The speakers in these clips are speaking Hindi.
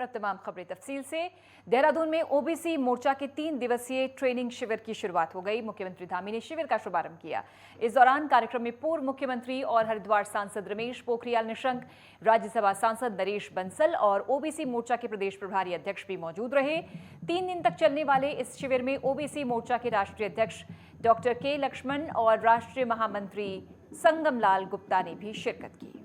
और अब तमाम खबरें तफसील से। देहरादून में ओबीसी मोर्चा के 3 दिवसीय ट्रेनिंग शिविर की शुरुआत हो गई। मुख्यमंत्री धामी ने शिविर का शुभारंभ किया। इस दौरान कार्यक्रम में पूर्व मुख्यमंत्री और हरिद्वार सांसद रमेश पोखरियाल निशंक, राज्यसभा सांसद नरेश बंसल और ओबीसी मोर्चा के प्रदेश प्रभारी अध्यक्ष भी मौजूद रहे। 3 दिन तक चलने वाले इस शिविर में ओबीसी मोर्चा के राष्ट्रीय अध्यक्ष डॉक्टर के लक्ष्मण और राष्ट्रीय महामंत्री संगमलाल गुप्ता ने भी शिरकत की।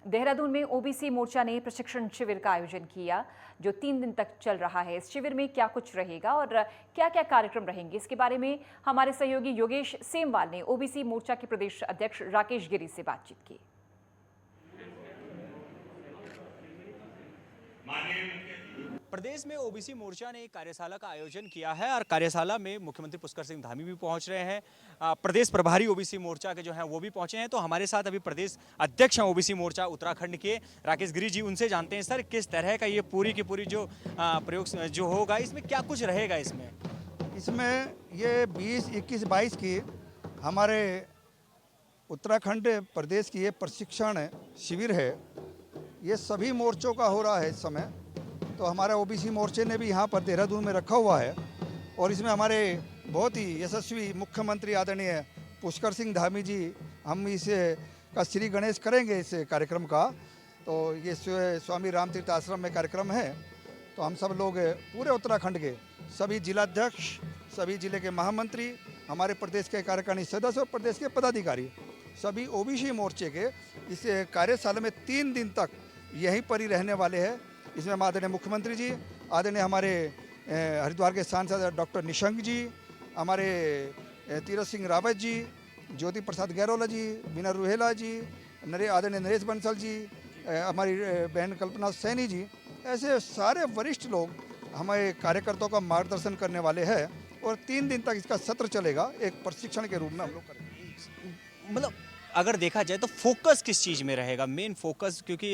देहरादून में ओबीसी मोर्चा ने प्रशिक्षण शिविर का आयोजन किया जो 3 दिन तक चल रहा है। इस शिविर में क्या कुछ रहेगा और क्या क्या कार्यक्रम रहेंगे, इसके बारे में हमारे सहयोगी योगेश सेमवाल ने ओबीसी मोर्चा के प्रदेश अध्यक्ष राकेश गिरी से बातचीत की। प्रदेश में ओबीसी मोर्चा ने एक कार्यशाला का आयोजन किया है और कार्यशाला में मुख्यमंत्री पुष्कर सिंह धामी भी पहुंच रहे हैं। प्रदेश प्रभारी ओबीसी मोर्चा के जो हैं वो भी पहुंचे हैं। तो हमारे साथ अभी प्रदेश अध्यक्ष हैं ओबीसी मोर्चा उत्तराखंड के राकेश गिरी जी, उनसे जानते हैं सर किस तरह का ये पूरी की पूरी जो प्रयोग जो होगा इसमें क्या कुछ रहेगा। इसमें ये 20, 21, 22 की हमारे उत्तराखंड प्रदेश की ये प्रशिक्षण शिविर है। ये सभी मोर्चों का हो रहा है इस समय। तो हमारे ओबीसी मोर्चे ने भी यहाँ पर देहरादून में रखा हुआ है और इसमें हमारे बहुत ही यशस्वी मुख्यमंत्री आदरणीय पुष्कर सिंह धामी जी, हम इसे का श्री गणेश करेंगे इस कार्यक्रम का। तो ये स्वामी रामतीर्थ आश्रम में कार्यक्रम है। तो हम सब लोग पूरे उत्तराखंड के सभी जिलाध्यक्ष, सभी जिले के महामंत्री, हमारे प्रदेश के कार्यकारिणी सदस्य और प्रदेश के पदाधिकारी सभी ओबीसी मोर्चे के इस कार्यशाला में 3 दिन तक यहीं पर ही रहने वाले हैं। इसमें आदरणीय मुख्यमंत्री जी, आदरणीय हमारे हरिद्वार के सांसद डॉक्टर निशंक जी, हमारे तीरथ सिंह रावत जी, ज्योति प्रसाद गैरोला जी, बीना रुहेला जी, आदरणीय नरेश बंसल जी, हमारी बहन कल्पना सैनी जी, ऐसे सारे वरिष्ठ लोग हमारे कार्यकर्ताओं का मार्गदर्शन करने वाले हैं और 3 दिन तक इसका सत्र चलेगा। एक प्रशिक्षण के रूप में हम लोग करेंगे। मतलब अगर देखा जाए तो फोकस किस चीज़ में रहेगा, मेन फोकस, क्योंकि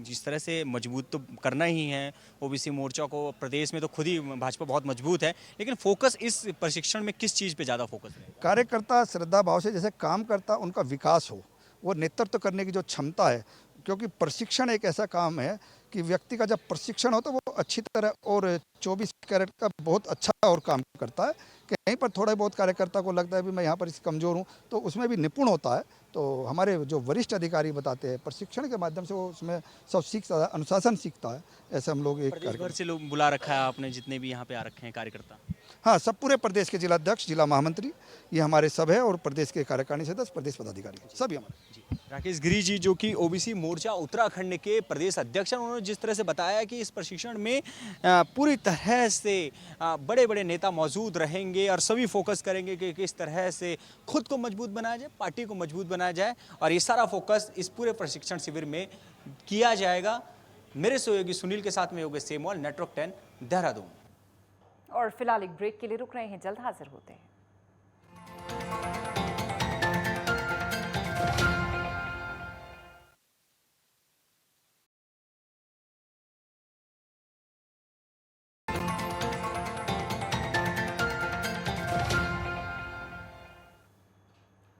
जिस तरह से मजबूत तो करना ही है ओबीसी मोर्चा को, प्रदेश में तो खुद ही भाजपा बहुत मजबूत है, लेकिन फोकस इस प्रशिक्षण में किस चीज़ पे ज़्यादा फोकस है? कार्यकर्ता श्रद्धा भाव से जैसे काम करता, उनका विकास हो, वो नेतृत्व करने की जो क्षमता है, क्योंकि प्रशिक्षण एक ऐसा काम है कि व्यक्ति का जब प्रशिक्षण हो तो वो अच्छी तरह और 24 कैरेट का बहुत अच्छा और काम करता है। कहीं पर थोड़ा बहुत कार्यकर्ता को लगता है भी मैं यहाँ पर कमज़ोर हूँ, तो उसमें भी निपुण होता है। तो हमारे जो वरिष्ठ अधिकारी बताते हैं प्रशिक्षण के माध्यम से वो उसमें सब सीखता है, अनुशासन सीखता है। ऐसे हम लोग एक प्रदेश भर से लोग बुला रखा है आपने, जितने भी यहाँ पे आ रखे हैं कार्यकर्ता? हाँ, सब पूरे प्रदेश के जिलाध्यक्ष, जिला महामंत्री, ये हमारे सब है और प्रदेश के कार्यकारिणी सदस्य, प्रदेश पदाधिकारी सभी हमारे। राकेश गिरी जी जो कि ओबीसी मोर्चा उत्तराखंड के प्रदेश अध्यक्ष हैं, उन्होंने जिस तरह से बताया कि इस प्रशिक्षण में पूरी तरह से बड़े बड़े नेता मौजूद रहेंगे और सभी फोकस करेंगे कि किस तरह से खुद को मजबूत बनाया जाए, पार्टी को मजबूत बनाया जाए, और ये सारा फोकस इस पूरे प्रशिक्षण शिविर में किया जाएगा। मेरे सहयोगी सुनील के साथ में योगेश सेमवाल, नेटवर्क 10 देहरादून। और फिलहाल एक ब्रेक के लिए रुक रहे हैं, जल्द हाजिर होते हैं।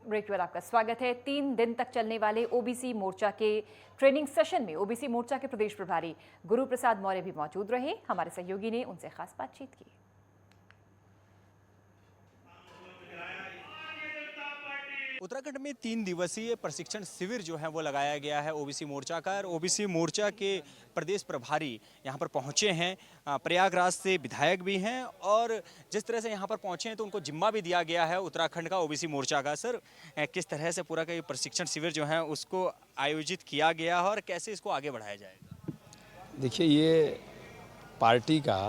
ब्रेक के बाद आपका स्वागत है। 3 दिन तक चलने वाले ओबीसी मोर्चा के ट्रेनिंग सेशन में ओबीसी मोर्चा के प्रदेश प्रभारी गुरु प्रसाद मौर्य भी मौजूद रहे। हमारे सहयोगी ने उनसे खास बातचीत की। उत्तराखंड में 3 दिवसीय प्रशिक्षण शिविर जो है वो लगाया गया है ओबीसी मोर्चा का, और ओबीसी मोर्चा के प्रदेश प्रभारी यहाँ पर पहुँचे हैं। प्रयागराज से विधायक भी हैं और जिस तरह से यहाँ पर पहुँचे हैं तो उनको जिम्मा भी दिया गया है उत्तराखंड का ओबीसी मोर्चा का। सर, किस तरह से पूरा का ये प्रशिक्षण शिविर जो है उसको आयोजित किया गया है और कैसे इसको आगे बढ़ाया जाएगा? देखिए, ये पार्टी का,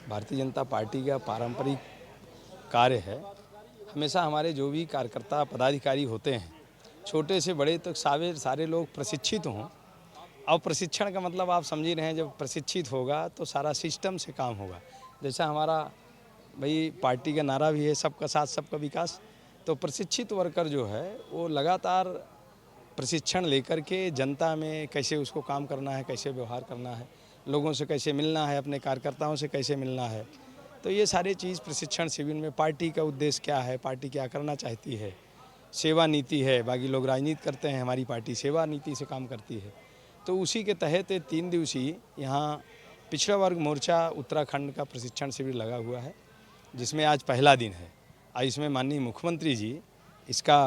भारतीय जनता पार्टी का पारंपरिक कार्य है। हमेशा हमारे जो भी कार्यकर्ता पदाधिकारी होते हैं, छोटे से बड़े तक सारे लोग प्रशिक्षित हों। अब प्रशिक्षण का मतलब आप समझ ही रहे हैं, जब प्रशिक्षित होगा तो सारा सिस्टम से काम होगा। जैसा हमारा भाई पार्टी का नारा भी है, सबका साथ सबका विकास। तो प्रशिक्षित वर्कर जो है वो लगातार प्रशिक्षण लेकर के जनता में कैसे उसको काम करना है, कैसे व्यवहार करना है, लोगों से कैसे मिलना है, अपने कार्यकर्ताओं से कैसे मिलना है। तो ये सारे चीज़ प्रशिक्षण शिविर में पार्टी का उद्देश्य क्या है, पार्टी क्या करना चाहती है, सेवा नीति है, बाकी लोग राजनीति करते हैं, हमारी पार्टी सेवा नीति से काम करती है। तो उसी के तहत 3 दिवसीय यहाँ पिछड़ा वर्ग मोर्चा उत्तराखंड का प्रशिक्षण शिविर लगा हुआ है, जिसमें आज पहला दिन है। आज इसमें माननीय मुख्यमंत्री जी इसका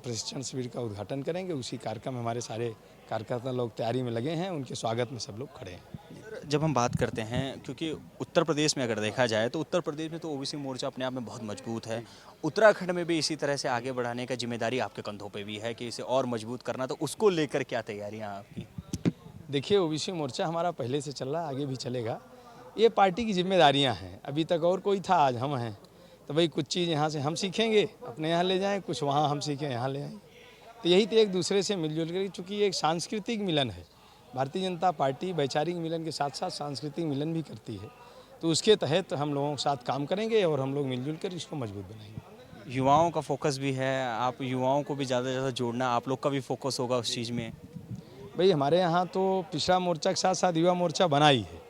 प्रशिक्षण शिविर का उद्घाटन करेंगे। उसी कार्यक्रम में हमारे सारे कार्यकर्ता लोग तैयारी में लगे हैं, उनके स्वागत में सब लोग खड़े हैं। जब हम बात करते हैं, क्योंकि उत्तर प्रदेश में अगर देखा जाए तो उत्तर प्रदेश में तो ओबीसी मोर्चा अपने आप में बहुत मजबूत है, उत्तराखंड में भी इसी तरह से आगे बढ़ाने का जिम्मेदारी आपके कंधों पे भी है कि इसे और मजबूत करना, तो उसको लेकर क्या तैयारियां आपकी? देखिए, ओबीसी मोर्चा हमारा पहले से चल रहा है, आगे भी चलेगा। ये पार्टी की जिम्मेदारियां हैं। अभी तक और कोई था, आज हम हैं। तो भाई कुछ चीज़ यहाँ से हम सीखेंगे, अपने यहाँ ले जाएं, कुछ वहाँ हम सीखें, यहाँ ले आएँ। तो यही तो एक दूसरे से मिलजुल कर, चूँकि ये एक सांस्कृतिक मिलन है। भारतीय जनता पार्टी वैचारिक मिलन के साथ साथ सांस्कृतिक मिलन भी करती है। तो उसके तहत हम लोगों के साथ काम करेंगे और हम लोग मिलजुल कर इसको मजबूत बनाएंगे। युवाओं का फोकस भी है, आप युवाओं को भी ज़्यादा से ज़्यादा जोड़ना, आप लोग का भी फोकस होगा उस चीज़ में। भाई हमारे यहाँ तो पिछड़ा मोर्चा के साथ साथ युवा मोर्चा बना ही है।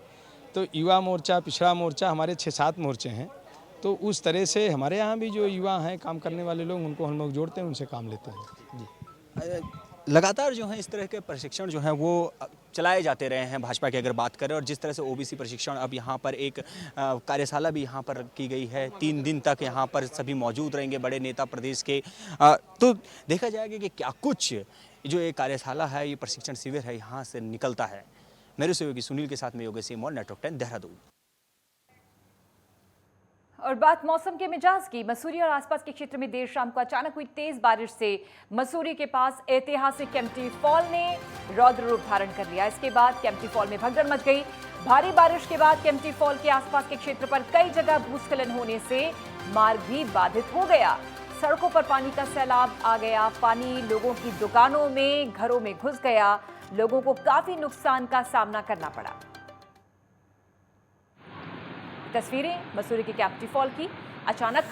तो युवा मोर्चा, पिछड़ा मोर्चा, हमारे 6-7 मोर्चे हैं। तो उस तरह से हमारे यहाँ भी जो युवा हैं, काम करने वाले लोग, उनको हम लोग जोड़ते हैं, उनसे काम लेते हैं जी। लगातार जो है इस तरह के प्रशिक्षण जो हैं वो चलाए जाते रहे हैं भाजपा की अगर बात करें, और जिस तरह से ओबीसी प्रशिक्षण अब यहाँ पर एक कार्यशाला भी यहाँ पर की गई है, 3 दिन तक यहाँ पर सभी मौजूद रहेंगे बड़े नेता प्रदेश के। तो देखा जाएगा कि क्या कुछ जो ये कार्यशाला है, ये प्रशिक्षण शिविर है, यहाँ से निकलता है। मेरे सहयोगी सुनील के साथ में योगेश सिमोन, नेटवर्क 10 देहरादून। और बात मौसम के मिजाज की। मसूरी और आसपास के क्षेत्र में देर शाम को अचानक हुई तेज बारिश से मसूरी के पास ऐतिहासिक केम्प्टी फॉल ने रौद्र रूप धारण कर लिया। इसके बाद केम्प्टी फॉल में भगदड़ मच गई। भारी बारिश के बाद केम्प्टी फॉल के आसपास के क्षेत्र पर कई जगह भूस्खलन होने से मार्ग भी बाधित हो गया। सड़कों पर पानी का सैलाब आ गया। पानी लोगों की दुकानों में, घरों में घुस गया। लोगों को काफी नुकसान का सामना करना पड़ा। तस्वीरें मसूरी के केम्प्टी फॉल की। अचानक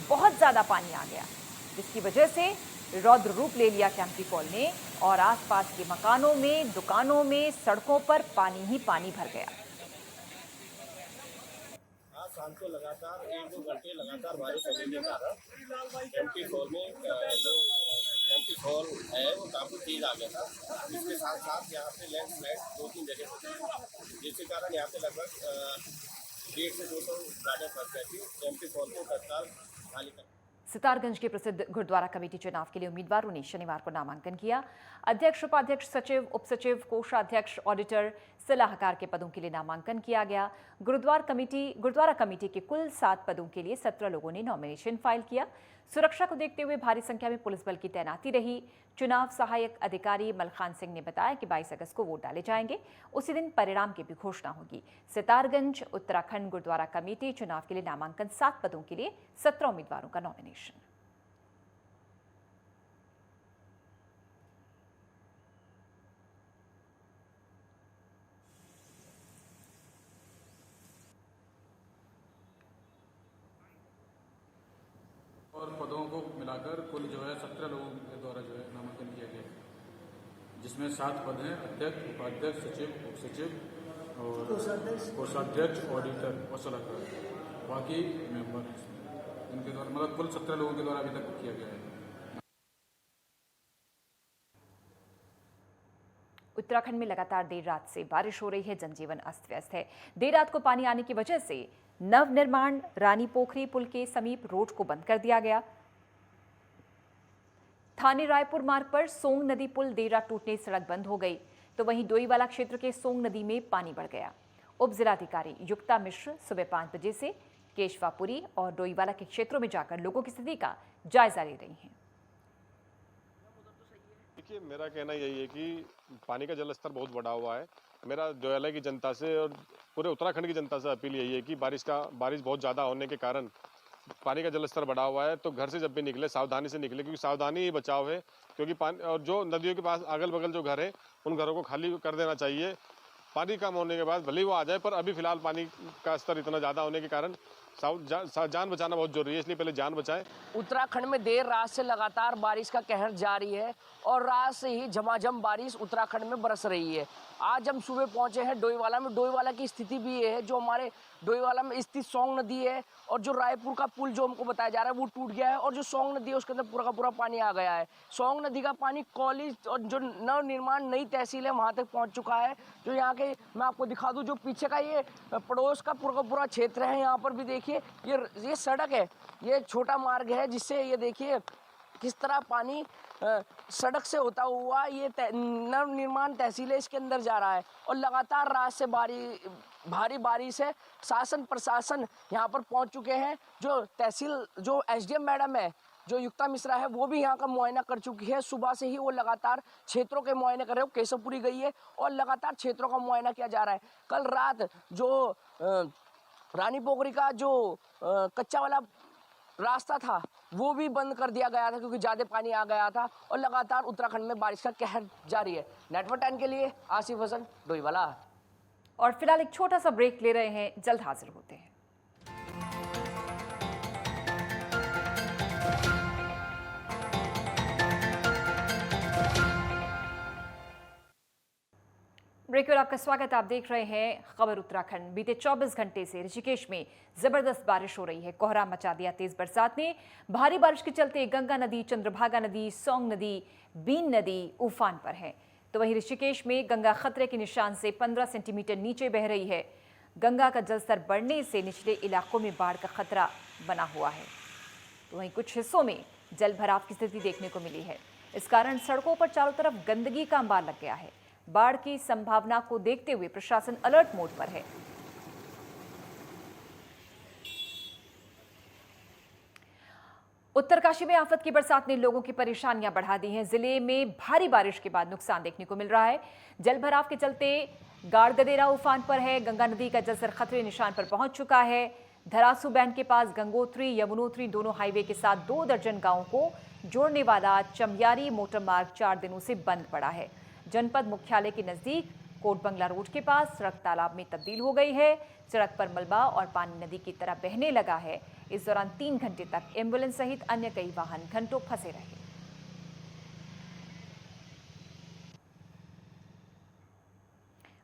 बहुत ज्यादा पानी आ गया, जिसकी वजह से रौद्र रूप ले लिया केम्प्टी फॉल ने और आसपास के मकानों में, दुकानों में, सड़कों पर पानी ही पानी भर गया। आज शाम को लगातार 1-2 घंटे लगातार बारिश होने के कारण केम्प्टी फॉल में जो केम्प्टी फॉल है वो काफ़ी तेज आ गया था। इसके साथ साथ यहाँ पे लैंडस्लाइड 2-3 जगह होती, जिसके कारण यहाँ पे लगभग 150 से 200 गाड़ियाँ फंस गई थी। केम्प्टी फॉल को तत्काल खाली कर। सितारगंज के प्रसिद्ध गुरुद्वारा कमेटी चुनाव के लिए उम्मीदवारों ने शनिवार को नामांकन किया। अध्यक्ष, उपाध्यक्ष, सचिव, उपसचिव, कोषाध्यक्ष, ऑडिटर, सलाहकार के पदों के लिए नामांकन किया गया। गुरुद्वारा कमेटी के कुल 7 पदों के लिए 17 लोगों ने नॉमिनेशन फाइल किया। सुरक्षा को देखते हुए भारी संख्या में पुलिस बल की तैनाती रही। चुनाव सहायक अधिकारी मलखान सिंह ने बताया कि 22 अगस्त को वोट डाले जाएंगे। उसी दिन परिणाम की भी घोषणा होगी। सितारगंज उत्तराखंड गुरुद्वारा कमेटी चुनाव के लिए नामांकन 7 पदों के लिए 17 उम्मीदवारों का नॉमिनेशन। और पदों को मिलाकर कुल जो है 17 लोगों के द्वारा जो है नामांकन किया गया है, जिसमें 7 पद हैं: अध्यक्ष, उपाध्यक्ष, सचिव, उपसचिव और कोषाध्यक्ष, ऑडिटर और सलाहकार। बाकी मेंबर इनके द्वारा, मतलब कुल 17 लोगों के द्वारा अभी तक किया गया है। उत्तराखंड में लगातार देर रात से बारिश हो रही है। जनजीवन अस्त व्यस्त है। देर रात को पानी आने की वजह से नवनिर्माण रानी पोखरी पुल के समीप रोड को बंद कर दिया गया। थाने रायपुर मार्ग पर सोंग नदी पुल देर रात टूटने से सड़क बंद हो गई, तो वहीं डोईवाला क्षेत्र के सोंग नदी में पानी बढ़ गया। उप जिलाधिकारी युक्ता मिश्र सुबह 5 बजे से केशवापुरी और डोईवाला के क्षेत्रों में जाकर लोगों की स्थिति का जायजा ले रही हैं। देखिए, मेरा कहना यही है कि पानी का जलस्तर बहुत बढ़ा हुआ है। मेरा डोईवाला की जनता से और पूरे उत्तराखंड की जनता से अपील यही है कि बारिश बहुत ज़्यादा होने के कारण पानी का जलस्तर बढ़ा हुआ है, तो घर से जब भी निकले सावधानी से निकले, क्योंकि सावधानी ही बचाव है। क्योंकि पानी, और जो नदियों के पास अगल बगल जो घर है उन घरों को खाली कर देना चाहिए। पानी कम होने के बाद भले ही वो आ जाए, पर अभी फिलहाल पानी का स्तर इतना ज़्यादा होने के कारण जान बचाना बहुत जरूरी है, इसलिए पहले जान बचाएं। उत्तराखंड में देर रात से लगातार बारिश का कहर जारी है और रात से ही झमाझम बारिश उत्तराखंड में बरस रही है। आज हम सुबह पहुंचे हैं डोईवाला में। डोईवाला की स्थिति भी ये है, जो हमारे डोईवाला में स्थित सोंग नदी है, और जो रायपुर का पुल जो हमको बताया जा रहा है वो टूट गया है, और जो सोंग नदी है उसके अंदर पूरा का पूरा पानी आ गया है। सोंग नदी का पानी कॉलेज और जो नवनिर्माण नई तहसील है वहाँ तक पहुँच चुका है। जो यहाँ के मैं आपको दिखा दूँ, जो पीछे का ये पड़ोस का पूरा क्षेत्र है, यहाँ पर भी देखिए ये सड़क है, ये छोटा मार्ग है जिससे ये देखिए किस तरह पानी सड़क से होता हुआ ये नवनिर्माण तहसील है इसके अंदर जा रहा है। और लगातार रात से भारी बारिश है, शासन प्रशासन यहाँ पर पहुँच चुके हैं। जो तहसील जो एसडीएम मैडम है, जो युक्ता मिश्रा है, वो भी यहाँ का मुआयना कर चुकी है। सुबह से ही वो लगातार क्षेत्रों के मुआयने कर रहे हो। केशवपुरी गई है और लगातार क्षेत्रों का मुआयना किया जा रहा है। कल रात जो रानी पोखरी का जो कच्चा वाला रास्ता था वो भी बंद कर दिया गया था क्योंकि ज़्यादा पानी आ गया था, और लगातार उत्तराखंड में बारिश का कहर जारी है। नेटवर्क 10 के लिए आसिफ हसन, डोईवाला। और फिलहाल एक छोटा सा ब्रेक ले रहे हैं, जल्द हाजिर होते हैं। ब्रेक और आपका स्वागत। आप देख रहे हैं खबर उत्तराखंड। बीते 24 घंटे से ऋषिकेश में जबरदस्त बारिश हो रही है। कोहरा मचा दिया तेज बरसात ने। भारी बारिश के चलते गंगा नदी, चंद्रभागा नदी, सोंग नदी, बीन नदी उफान पर है। तो वहीं ऋषिकेश में गंगा खतरे के निशान से 15 सेंटीमीटर नीचे बह रही है। गंगा का जलस्तर बढ़ने से निचले इलाकों में बाढ़ का खतरा बना हुआ है। तो वहीं कुछ हिस्सों में जल भराव की स्थिति देखने को मिली है। इस कारण सड़कों पर चारों तरफ गंदगी का अंबार लग गया है। बाढ़ की संभावना को देखते हुए प्रशासन अलर्ट मोड पर है। उत्तरकाशी में आफत की बरसात ने लोगों की परेशानियां बढ़ा दी हैं। जिले में भारी बारिश के बाद नुकसान देखने को मिल रहा है। जलभराव के चलते गाड़गदेरा उफान पर है। गंगा नदी का जलस्तर खतरे निशान पर पहुंच चुका है। धरासू बैंड के पास गंगोत्री यमुनोत्री दोनों हाईवे के साथ 2 दर्जन गांवों को जोड़ने वाला चमयारी मोटर मार्ग 4 दिनों से बंद पड़ा है। जनपद मुख्यालय के नजदीक कोट बंगला रोड के पास सड़क तालाब में तब्दील हो गई है। सड़क पर मलबा और पानी नदी की तरह बहने लगा है। इस दौरान 3 घंटे तक एम्बुलेंस सहित अन्य कई वाहन घंटों फंसे रहे।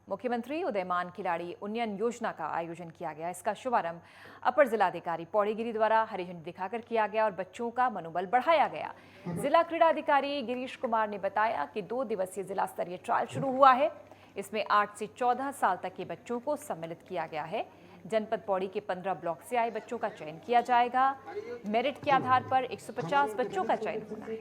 मुख्यमंत्री उदयमान खिलाड़ी उन्नयन योजना का आयोजन किया गया। इसका शुभारंभ अपर जिलाधिकारी पौड़ीगिरी द्वारा हरी झंडी दिखाकर किया गया और बच्चों का मनोबल बढ़ाया गया। जिला क्रीड़ा अधिकारी गिरीश कुमार ने बताया कि 2 दिवसीय जिला स्तरीय ट्रायल शुरू हुआ है। इसमें 8 से 14 साल तक के बच्चों को सम्मिलित किया गया है। जनपद पौड़ी के 15 ब्लॉक से आए बच्चों का चयन किया जाएगा। मेरिट के आधार पर 150 बच्चों का चयन होना है।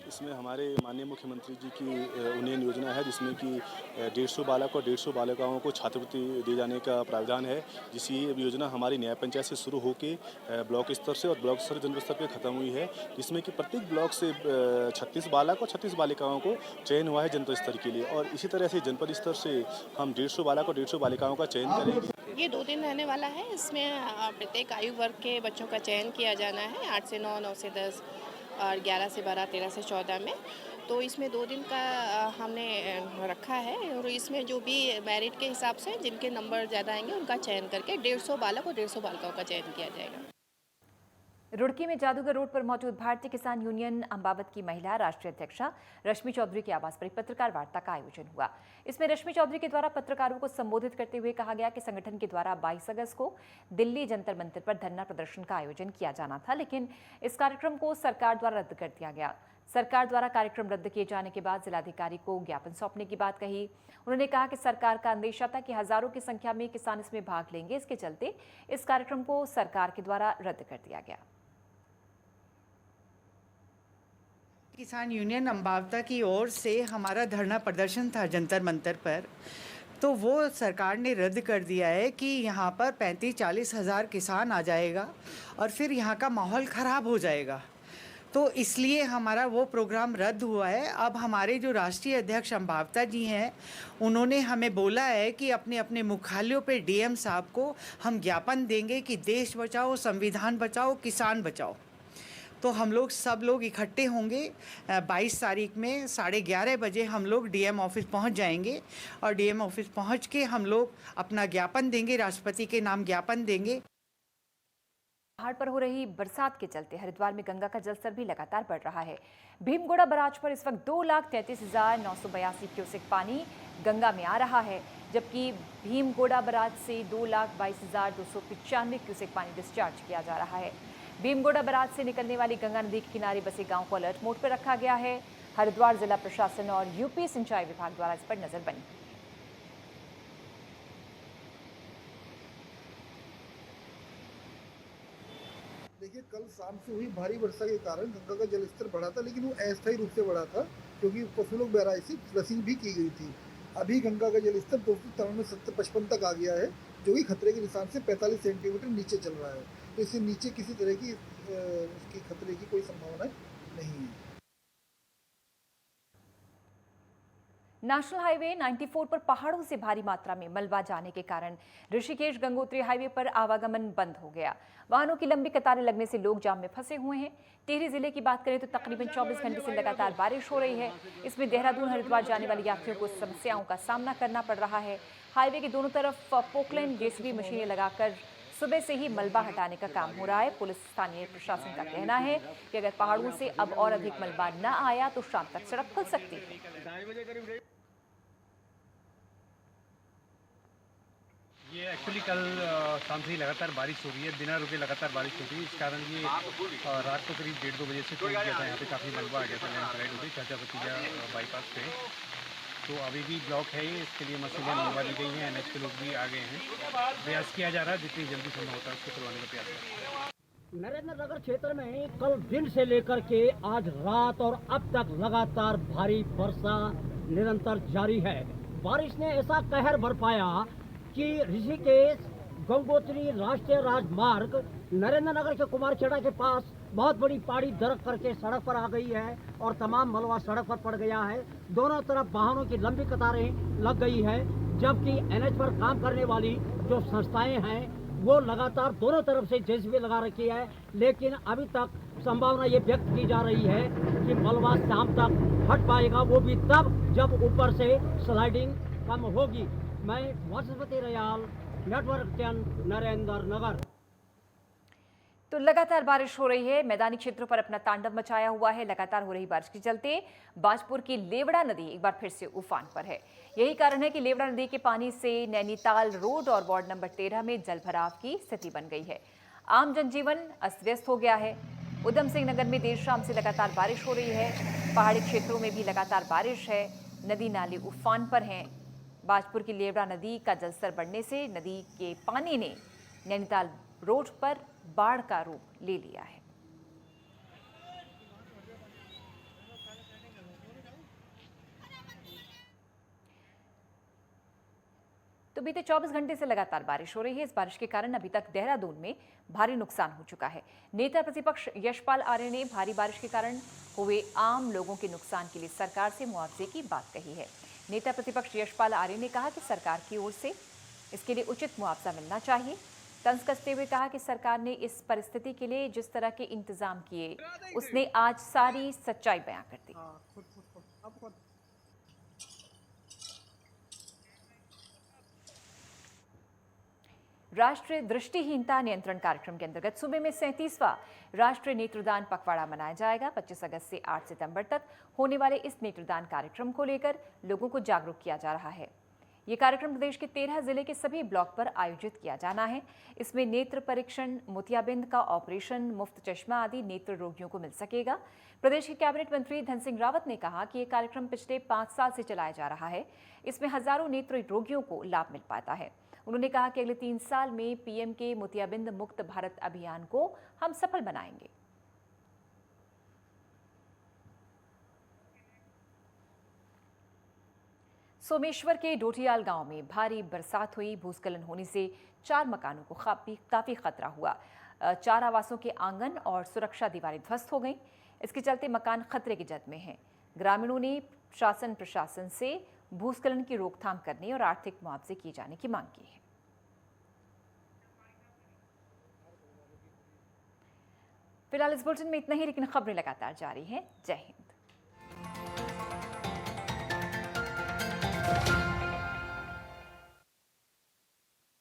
इसमें हमारे माननीय मुख्यमंत्री जी की उन्नयन योजना है जिसमें कि 150 बालक और 150 बालिकाओं को छात्रवृत्ति दिए जाने का प्रावधान है। जिसकी योजना हमारी न्याय पंचायत से शुरू होकर ब्लॉक स्तर से और ब्लॉक स्तर जनपद स्तर पर खत्म हुई है, जिसमें कि प्रत्येक ब्लॉक से 36 बालक और 36 बालिकाओं को चयन हुआ है जनपद स्तर के लिए। और इसी तरह से जनपद स्तर से हम 150 बालक और 150 बालिकाओं का चयन करेंगे। ये 2 दिन रहने वाला है। इसमें प्रत्येक आयु वर्ग के बच्चों का चयन किया जाना है, 8 से 9, 9 से 10 और 11 से 12, 13 से 14 में। तो इसमें 2 दिन का हमने रखा है और इसमें जो भी मेरिट के हिसाब से जिनके नंबर ज़्यादा आएंगे उनका चयन करके 150 बालक और 150 बालिकाओं का चयन किया जाएगा। रुड़की में जादूगर रोड पर मौजूद भारतीय किसान यूनियन अम्बावत की महिला राष्ट्रीय अध्यक्षा रश्मि चौधरी के आवास पर एक पत्रकार वार्ता का आयोजन हुआ। इसमें रश्मि चौधरी के द्वारा पत्रकारों को संबोधित करते हुए कहा गया कि संगठन के द्वारा 22 अगस्त को दिल्ली जंतर मंतर पर धरना प्रदर्शन का आयोजन किया जाना था, लेकिन इस कार्यक्रम को सरकार द्वारा रद्द कर दिया गया। सरकार द्वारा कार्यक्रम रद्द किए जाने के बाद जिलाधिकारी को ज्ञापन सौंपने की बात कही। उन्होंने कहा कि सरकार का अंदेशा था कि हजारों की संख्या में किसान इसमें भाग लेंगे, इसके चलते इस कार्यक्रम को सरकार के द्वारा रद्द कर दिया गया। किसान यूनियन अम्बावता की ओर से हमारा धरना प्रदर्शन था जंतर मंतर पर, तो वो सरकार ने रद्द कर दिया है कि यहाँ पर 35-40 हज़ार किसान आ जाएगा और फिर यहाँ का माहौल ख़राब हो जाएगा। तो इसलिए हमारा वो प्रोग्राम रद्द हुआ है। अब हमारे जो राष्ट्रीय अध्यक्ष अम्बावता जी हैं, उन्होंने हमें बोला है कि अपने अपने मुख्यालयों पे डीएम साहब को हम ज्ञापन देंगे कि देश बचाओ, संविधान बचाओ, किसान बचाओ। तो हम लोग सब लोग इकट्ठे होंगे 22 तारीख में 11:30 बजे हम लोग डीएम ऑफिस पहुंच जाएंगे और डीएम ऑफिस पहुंच के हम लोग अपना ज्ञापन देंगे, राष्ट्रपति के नाम ज्ञापन देंगे। पहाड़ पर हो रही बरसात के चलते हरिद्वार में गंगा का जलस्तर भी लगातार बढ़ रहा है। भीमगोड़ा बराज पर इस वक्त 2,33,982 क्यूसेक पानी गंगा में आ रहा है, जबकि भीमगोड़ा बराज से 2,22,295 क्यूसेक पानी डिस्चार्ज किया जा रहा है। भीमगोड़ा बराज से निकलने वाली गंगा नदी के किनारे बसे गांव को अलर्ट मोड पर रखा गया है। हरिद्वार जिला प्रशासन और यूपी सिंचाई विभाग द्वारा इस पर नजर बनी। देखिए, कल शाम से हुई भारी वर्षा के कारण गंगा का जलस्तर बढ़ा था, लेकिन वो अस्थायी रूप से बढ़ा था क्योंकि पशुलोक बैराज से क्रसिंग भी की गई थी। अभी गंगा का जलस्तर 293-70-55 तक आ गया है, जो कि खतरे के निशान से 45 सेंटीमीटर नीचे चल रहा है। तो इससे नीचे किसी तरह की उसकी खतरे की कोई संभावना नहीं है। नेशनल हाईवे 94 पर पहाड़ों से भारी मात्रा में मलबा जाने के कारण ऋषिकेश गंगोत्री हाईवे पर आवागमन बंद हो गया। वाहनों की लंबी कतारें लगने से लोग जाम में फंसे हुए हैं। टिहरी जिले की बात करें तो तकरीबन 24 घंटे से लगातार बारिश हो रही है। इसमें देहरादून हरिद्वार जाने वाले यात्रियों को समस्याओं का सामना करना पड़ रहा है। हाईवे के दोनों तरफ पोकलैंड जेसीबी मशीनें लगाकर सुबह से ही मलबा हटाने का काम हो रहा है। पुलिस स्थानीय प्रशासन का कहना है कि अगर पहाड़ों से अब और अधिक मलबा न आया तो शाम तक सड़क खुल सकती है। ये एक्चुअली कल शाम से ही लगातार बारिश हो रही है, बिना रुके लगातार बारिश हो रही है। इस कारण ये रात को करीब 1:30-2 बजे से टूट गया था। यहाँ पे काफ़ी मलबा आ गया था लैंडस्लाइड होती चाचा भतीजा बाईपास पे। तो अभी भी ब्लॉक है ये, इसके लिए मशीनें मंगवा दी गई हैं। NH के लोग भी आ गए हैं। प्रयास किया जा रहा है, जितनी जल्दी संभव होता है उसको करवाने का प्रयास है। नरेंद्र नगर क्षेत्र में कल दिन से लेकर के आज रात और अब तक लगातार भारी वर्षा निरंतर जारी है। बारिश ने ऐसा कहर बरपाया कि ऋषिकेश गंगोत्री राष्ट्रीय राजमार्ग नरेंद्र नगर के कुमारखेड़ा के पास बहुत बड़ी पहाड़ी दरक करके सड़क पर आ गई है और तमाम मलबा सड़क पर पड़ गया है। दोनों तरफ वाहनों की लंबी कतारें लग गई है, जबकि NH पर काम करने वाली जो संस्थाएं हैं वो लगातार दोनों तरफ से जेसीबी लगा रखी है, लेकिन अभी तक संभावना ये व्यक्त की जा रही है कि मलबा शाम तक हट पाएगा, वो भी तब जब ऊपर से स्लाइडिंग कम होगी। मैं वाचस्पति रयाल, नेटवर्क 10, नरेंद्र नगर। तो लगातार बारिश हो रही है, मैदानी क्षेत्रों पर अपना तांडव मचाया हुआ है। लगातार हो रही बारिश के चलते बाजपुर की लेवड़ा नदी एक बार फिर से उफान पर है। यही कारण है कि लेवड़ा नदी के पानी से नैनीताल रोड और वार्ड नंबर 13 में जलभराव की स्थिति बन गई है। आम जनजीवन अस्त व्यस्त हो गया है। उधम सिंह नगर में देर शाम से लगातार बारिश हो रही है। पहाड़ी क्षेत्रों में भी लगातार बारिश है। नदी नाले उफान पर हैं। बाजपुर की लेवड़ा नदी का जलस्तर बढ़ने से नदी के पानी ने नैनीताल रोड पर बाढ़ का रूप ले लिया है। तो बीते 24 घंटे से लगातार बारिश हो रही है। इस बारिश के कारण अभी तक देहरादून में भारी नुकसान हो चुका है। नेता प्रतिपक्ष यशपाल आर्य ने भारी बारिश के कारण हुए आम लोगों के नुकसान के लिए सरकार से मुआवजे की बात कही है। नेता प्रतिपक्ष यशपाल आर्य ने कहा कि सरकार की ओर से इसके लिए उचित मुआवजा मिलना चाहिए। तंज कसते हुए कहा कि सरकार ने इस परिस्थिति के लिए जिस तरह के इंतजाम किए, उसने आज सारी सच्चाई बयां कर दी। राष्ट्रीय दृष्टिहीनता नियंत्रण कार्यक्रम के अंतर्गत सूबे में 37वां राष्ट्रीय नेत्रदान पखवाड़ा मनाया जाएगा। 25 अगस्त से 8 सितंबर तक होने वाले इस नेत्रदान कार्यक्रम को लेकर लोगों को जागरूक किया जा रहा है। ये कार्यक्रम प्रदेश के 13 जिले के सभी ब्लॉक पर आयोजित किया जाना है। इसमें नेत्र परीक्षण, मोतियाबिंद का ऑपरेशन, मुफ्त चश्मा आदि नेत्र रोगियों को मिल सकेगा। प्रदेश के कैबिनेट मंत्री धन सिंह रावत ने कहा कि ये कार्यक्रम पिछले 5 साल से चलाया जा रहा है। इसमें हजारों नेत्र रोगियों को लाभ मिल पाता है। उन्होंने कहा कि अगले 3 साल में पीएम के मोतियाबिंद मुक्त भारत अभियान को हम सफल बनाएंगे। सोमेश्वर के डोटियाल गांव में भारी बरसात हुई। भूस्खलन होने से 4 मकानों को काफी खतरा हुआ। 4 आवासों के आंगन और सुरक्षा दीवारें ध्वस्त हो गईं। इसके चलते मकान खतरे की जद में हैं। ग्रामीणों ने शासन प्रशासन से भूस्खलन की रोकथाम करने और आर्थिक मुआवजे किए जाने की मांग की है। फिलहाल इस बुलेटिन में इतना ही, लेकिन खबरें लगातार जारी हैं। जय हिंद।